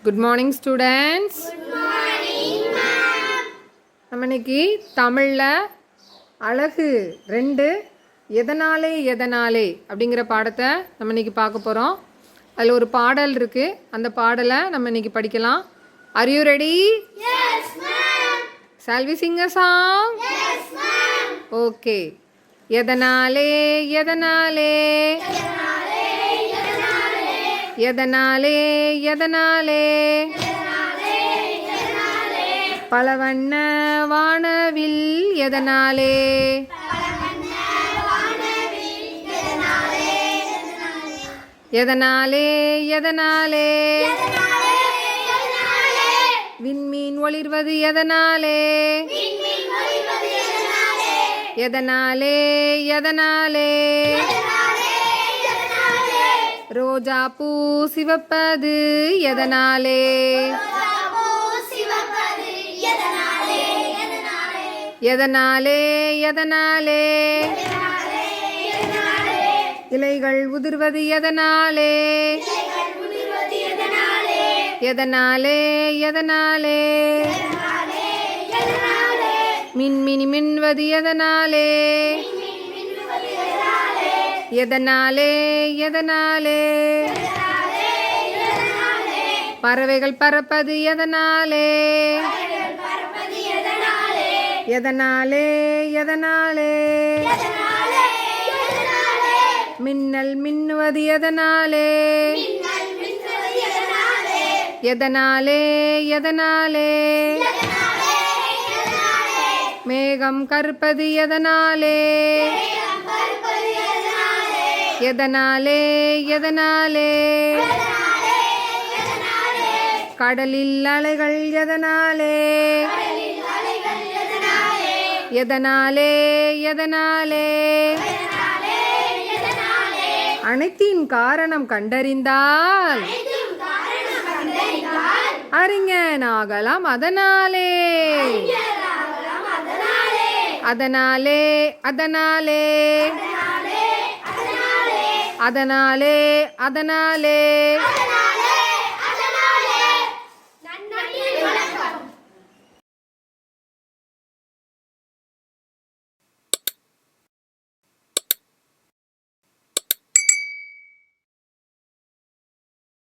Good morning students. Good morning ma'am. நம்ம இன்னைக்கு தமிழ்ல அழகு 2 எதனாலே எதனாலே அப்படிங்கிற பாடத்தை நம்ம இன்னைக்கு பார்க்க போறோம். அதுல ஒரு பாடல் இருக்கு. அந்த பாடலை நம்ம இன்னைக்கு படிக்கலாம். Are you ready? Yes ma'am. Shall we sing a song? Yes ma'am. Okay. எதனாலே எதனாலே எதனாலே எதனாலே பல வண்ண வானவில் எதனாலே எதனாலே எதனாலே விண்மீன் ஒளிர்வது எதனாலே எதனாலே எதனாலே ரோஜா பூ சிவப்பது எதனாலே எதனாலே எதனாலே இலைகள் உதிர்வது எதனாலே எதனாலே எதனாலே மின்மினி மின்வது எதனாலே எதனாலே எதனாலே பறவைகள் பறப்பது எதனாலே எதனாலே எதனாலே மின்னல் மின்னுவது எதனாலே எதனாலே எதனாலே மேகம் கருப்பது எதனாலே எதனாலே எதனாலே கடலில் அலைகள் எதனாலே எதனாலே எதனாலே அனைத்தின் காரணம் கண்டறிந்தால் அறிஞனாகலாம் அதனாலே அதனாலே அதனாலே அதனாலே அதனாலே